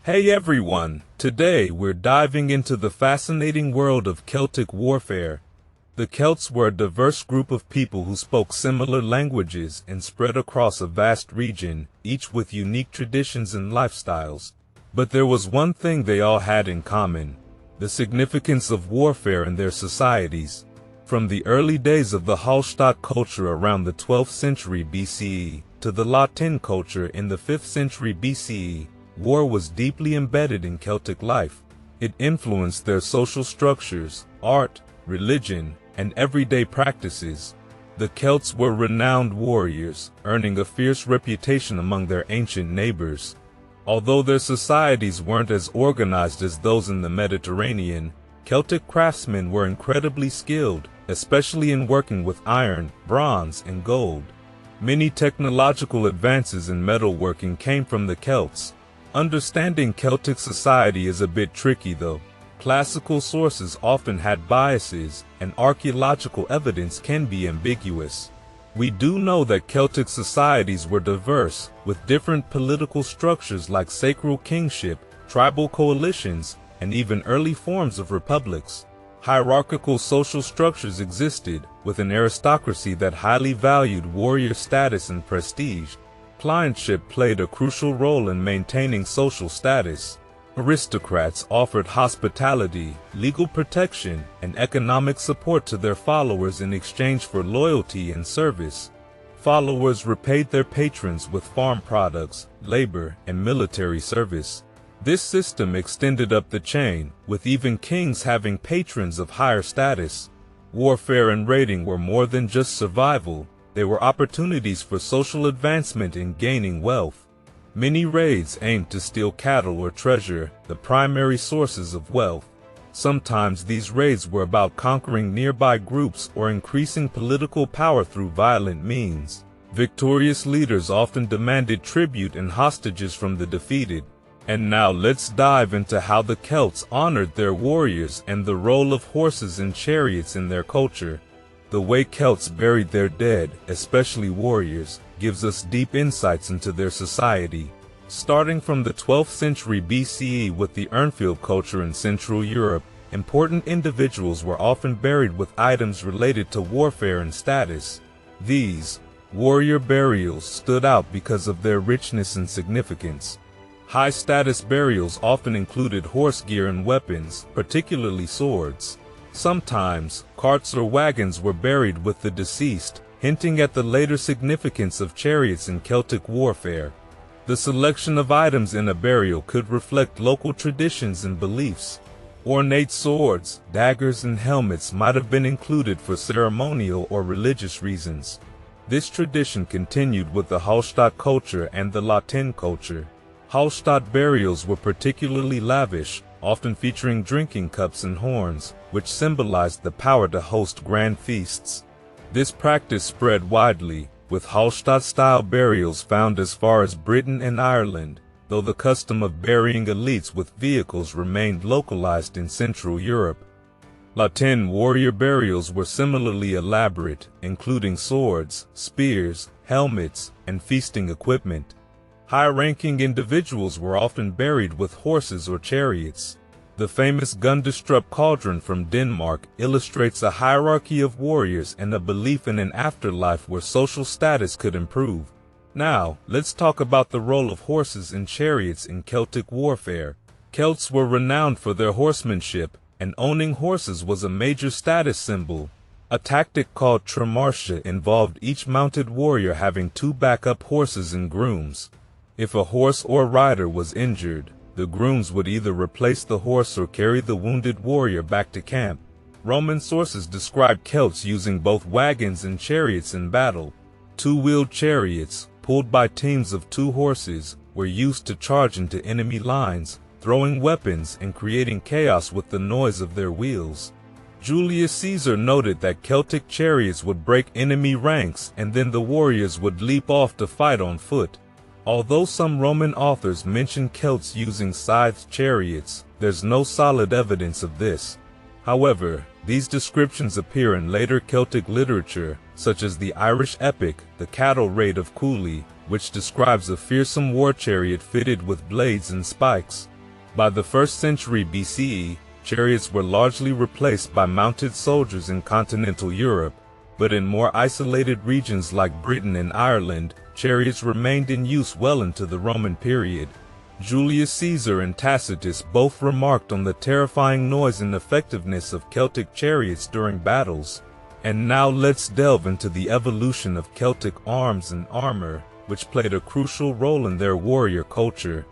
Hey everyone, today we're diving into the fascinating world of Celtic warfare. The Celts were a diverse group of people who spoke similar languages and spread across a vast region, each with unique traditions and lifestyles. But there was one thing they all had in common: the significance of warfare in their societies. From the early days of the Hallstatt culture around the 12th century BCE to the Latin culture in the 5th century BCE, war was deeply embedded in Celtic life. It influenced their social structures, art, religion, and everyday practices. The Celts were renowned warriors, earning a fierce reputation among their ancient neighbors. Although their societies weren't as organized as those in the Mediterranean, Celtic craftsmen were incredibly skilled, especially in working with iron, bronze, and gold. Many technological advances in metalworking came from the Celts. Understanding Celtic society is a bit tricky though. Classical sources often had biases, and archaeological evidence can be ambiguous. We do know that Celtic societies were diverse, with different political structures like sacred kingship, tribal coalitions, and even early forms of republics. Hierarchical social structures existed, with an aristocracy that highly valued warrior status and prestige. Clientship played a crucial role in maintaining social status. Aristocrats offered hospitality, legal protection, and economic support to their followers in exchange for loyalty and service. Followers repaid their patrons with farm products, labor, and military service. This system extended up the chain, with even kings having patrons of higher status. Warfare and raiding were more than just survival. They were opportunities for social advancement and gaining wealth. Many raids aimed to steal cattle or treasure, the primary sources of wealth. Sometimes these raids were about conquering nearby groups or increasing political power through violent means. Victorious leaders often demanded tribute and hostages from the defeated. And now let's dive into how the Celts honored their warriors and the role of horses and chariots in their culture. The way Celts buried their dead, especially warriors, gives us deep insights into their society. Starting from the 12th century BCE with the urnfield culture in Central Europe, important individuals were often buried with items related to warfare and status. These warrior burials stood out because of their richness and significance. High-status burials often included horse gear and weapons, particularly swords. Sometimes, carts or wagons were buried with the deceased, hinting at the later significance of chariots in Celtic warfare. The selection of items in a burial could reflect local traditions and beliefs. Ornate swords, daggers, and helmets might have been included for ceremonial or religious reasons. This tradition continued with the Hallstatt culture and the Latin culture. Hallstatt burials were particularly lavish, often featuring drinking cups and horns, which symbolized the power to host grand feasts. This practice spread widely, with Hallstatt-style burials found as far as Britain and Ireland, though the custom of burying elites with vehicles remained localized in Central Europe. Latin warrior burials were similarly elaborate, including swords, spears, helmets, and feasting equipment. High-ranking individuals were often buried with horses or chariots. The famous Gundestrup cauldron from Denmark illustrates a hierarchy of warriors and a belief in an afterlife where social status could improve. Now, let's talk about the role of horses and chariots in Celtic warfare. Celts were renowned for their horsemanship, and owning horses was a major status symbol. A tactic called tremarche involved each mounted warrior having two backup horses and grooms. If a horse or rider was injured, the grooms would either replace the horse or carry the wounded warrior back to camp. Roman sources describe Celts using both wagons and chariots in battle. Two-wheeled chariots, pulled by teams of two horses, were used to charge into enemy lines, throwing weapons and creating chaos with the noise of their wheels. Julius Caesar noted that Celtic chariots would break enemy ranks and then the warriors would leap off to fight on foot. Although some Roman authors mention Celts using scythed chariots, there's no solid evidence of this. However, these descriptions appear in later Celtic literature, such as the Irish epic, The Cattle Raid of Cooley, which describes a fearsome war chariot fitted with blades and spikes. By the 1st century BCE, chariots were largely replaced by mounted soldiers in continental Europe, but in more isolated regions like Britain and Ireland, chariots remained in use well into the Roman period. Julius Caesar and Tacitus both remarked on the terrifying noise and effectiveness of Celtic chariots during battles. And now let's delve into the evolution of Celtic arms and armor, which played a crucial role in their warrior culture.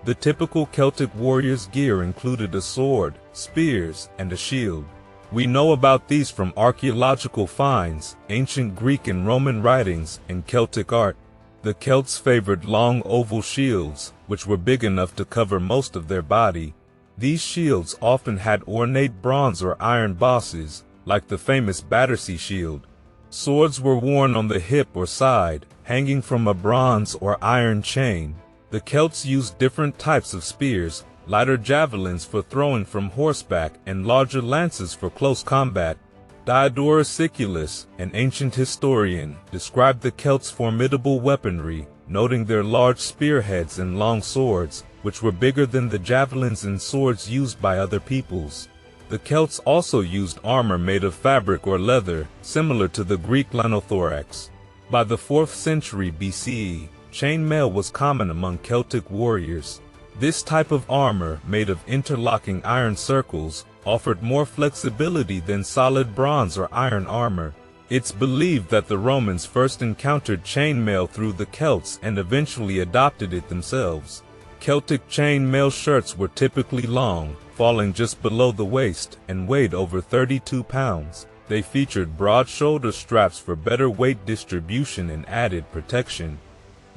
The typical Celtic warrior's gear included a sword, spears, and a shield. We know about these from archaeological finds, ancient Greek and Roman writings, and Celtic art. The Celts favored long oval shields, which were big enough to cover most of their body. These shields often had ornate bronze or iron bosses, like the famous Battersea shield. Swords were worn on the hip or side, hanging from a bronze or iron chain. The Celts used different types of spears, lighter javelins for throwing from horseback and larger lances for close combat. Diodorus Siculus, an ancient historian, described the Celts' formidable weaponry, noting their large spearheads and long swords, which were bigger than the javelins and swords used by other peoples. The Celts also used armor made of fabric or leather, similar to the Greek linothorax. By the 4th century BCE, chainmail was common among Celtic warriors. This type of armor, made of interlocking iron circles, offered more flexibility than solid bronze or iron armor. It's believed that the Romans first encountered chainmail through the Celts and eventually adopted it themselves. Celtic chainmail shirts were typically long, falling just below the waist, and weighed over 32 pounds. They featured broad shoulder straps for better weight distribution and added protection.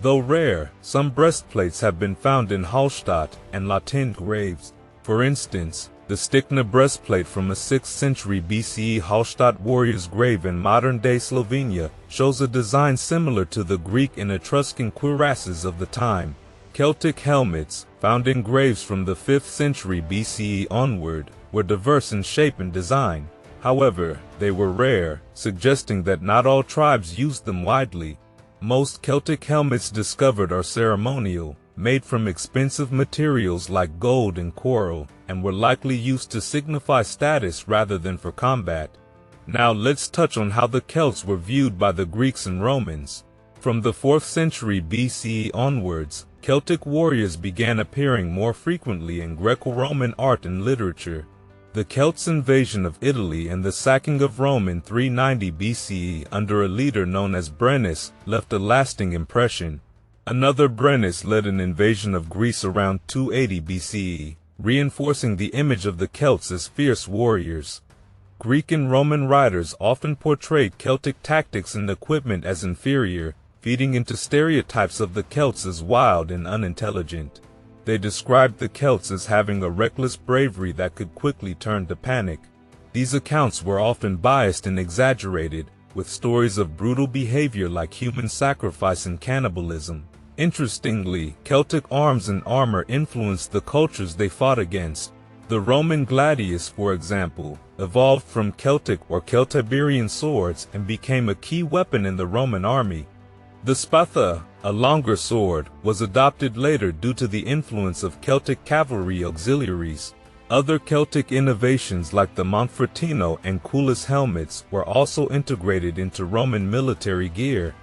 Though rare, some breastplates have been found in Hallstatt and Latin graves. For instance, the Stikna breastplate from a 6th century BCE Hallstatt warrior's grave in modern-day Slovenia shows a design similar to the Greek and Etruscan cuirasses of the time. Celtic helmets, found in graves from the 5th century BCE onward, were diverse in shape and design. However, they were rare, suggesting that not all tribes used them widely. Most Celtic helmets discovered are ceremonial, made from expensive materials like gold and coral, and were likely used to signify status rather than for combat. Now let's touch on how the Celts were viewed by the Greeks and Romans. From the 4th century BCE onwards, Celtic warriors began appearing more frequently in Greco-Roman art and literature. The Celts' invasion of Italy and the sacking of Rome in 390 BCE under a leader known as Brennus left a lasting impression. Another Brennus led an invasion of Greece around 280 BCE, reinforcing the image of the Celts as fierce warriors. Greek and Roman writers often portrayed Celtic tactics and equipment as inferior, feeding into stereotypes of the Celts as wild and unintelligent. They described the Celts as having a reckless bravery that could quickly turn to panic. These accounts were often biased and exaggerated, with stories of brutal behavior like human sacrifice and cannibalism. Interestingly, Celtic arms and armor influenced the cultures they fought against. The Roman gladius, for example, evolved from Celtic or Celtiberian swords and became a key weapon in the Roman army. The spatha, a longer sword, was adopted later due to the influence of Celtic cavalry auxiliaries. Other Celtic innovations like the Monfrettino and Cullis helmets were also integrated into Roman military gear.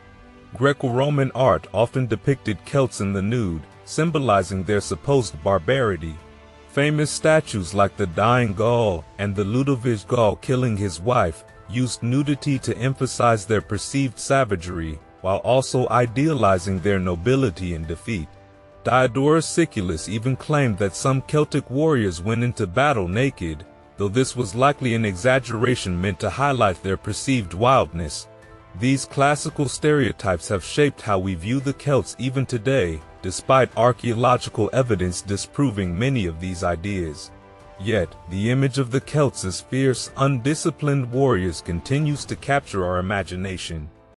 Greco-Roman art often depicted Celts in the nude, symbolizing their supposed barbarity. Famous statues like the Dying Gaul and the Ludovic Gaul killing his wife used nudity to emphasize their perceived savagery, while also idealizing their nobility and defeat. Diodorus Siculus even claimed that some Celtic warriors went into battle naked, though this was likely an exaggeration meant to highlight their perceived wildness. These classical stereotypes have shaped how we view the Celts even today, despite archaeological evidence disproving many of these ideas. Yet, the image of the Celts as fierce, undisciplined warriors continues to capture our imagination.